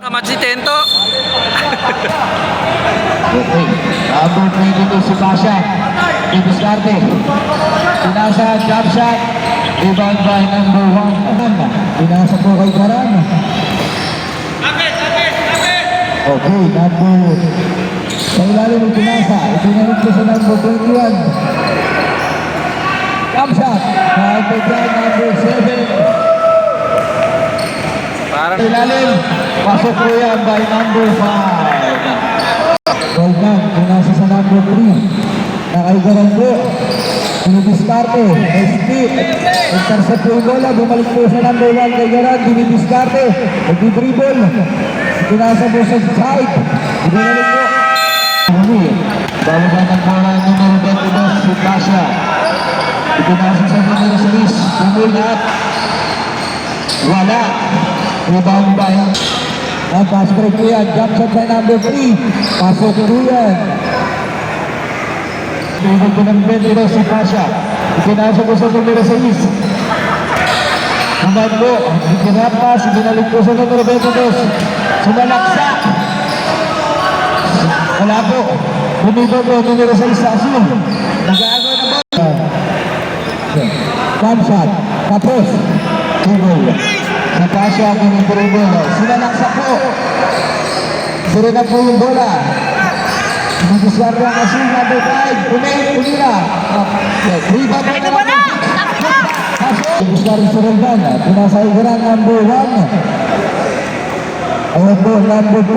Machitento. Okay. Number 22 si Pasha. Diskarte. Pinasa jump shot. Rebound by number 1. Pinasa po kay Karan. Okay, number sa ilalim ng pinasa. Ipinalit ko sa number 21. Jump shot. Number 7. Parang Ilalim, pasok po yan by number 5. Goldman, pinasa sa number 3. Nakaigaran po. Dinidiskarte, speed. Intercept po yung bola, bumalik po sa number 1 kay Garan. Dinidiskarte, nagdi-dribble. Pinasa po sa side. Ibinalik po. Bawasan ng bola numero 22 si Pasha. Ipinasa sa numero 6. Pumul up. Wala. Rebound by pass break po yan. Jump shot by number 3. Pasok po yan. Tingin po ng 22 si Pasha. Ipinasok po sa numero 6. Suman po. Ipinapas. Ibinalik po sa numero 22. Sumalaksa. Wala po. Bumibog po numero 6 sa asul. Nag-aagaw na bola. Jump shot. Tapos. Tibol. Si Pasha ang dribble. Sinalaksa po. Sira na po yung bola. Nag-iswar ang asul number 5. Unira. Rebound na naman. Nag-iswar sa Roldan. Pinasa Igaran number 1. Ayan po number 3.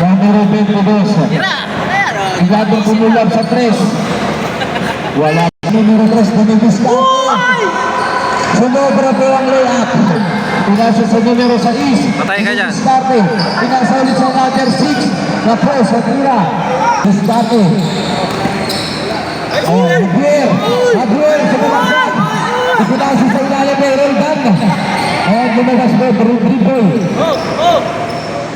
Numero 22. Igado pumulap sa 3. Wala. Numero 3. Dinidiskarte. Sumobra po ang layup. Pinasa sa numero 6. Patay ka dyan. Diskarte. Pinasa ulit sa number 6. Na press at tira. Diskarte. Javier. Javier sa malaksan. Ipinasa sa ilalim ng Roldan. Ayan, lumagas po. Dribble.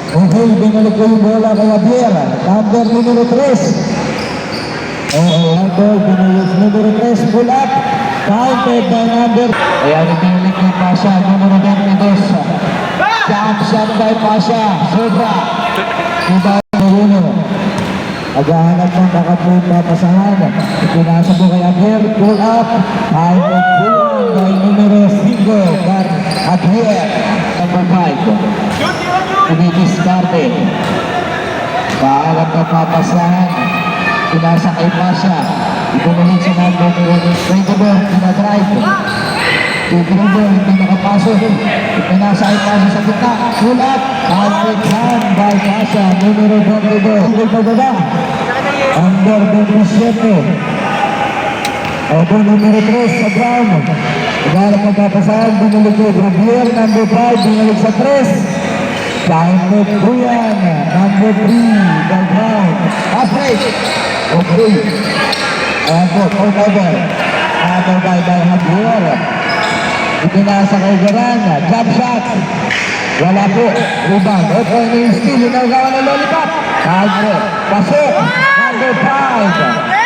Okay, binalik ko yung bola kay Javier. Number numero 3. Numero 3. Pull up. Counted by number. Ayan, ipinalik ni Pasha, numero 22. Jump shot by Pasha. Sobra. Iba yung Aghahanap ng makapunta pasahan. Ipinasa po kay Aguer. Pull up. Counted po by numero 5. Aguer. Number 5. Dinidiskarte. Kaharap ng papasahan. Pinasa kay Pasha. Ibunalik sa number 22, pinadrive. Dribble, hindi nakapasok. Pinasa ay Pasha sa gitna. Pull up. Counted down by Pasha. Numero 22. Hindi pababa. Under 27. Opo, numero 3 sa ground. Igalap ang papasahan. Binalik ko. Javier, number 5. Binalik sa 3. Counted po yan. Number 3. The ground. Half-break. Okay. Ayan po, turnover. Turnover by Javier. Ipinasa kay Garan. Jump shot. Wala po. Rebound. Opo, yung steal. Inagawa ng lollipop. Pasok. Number 5.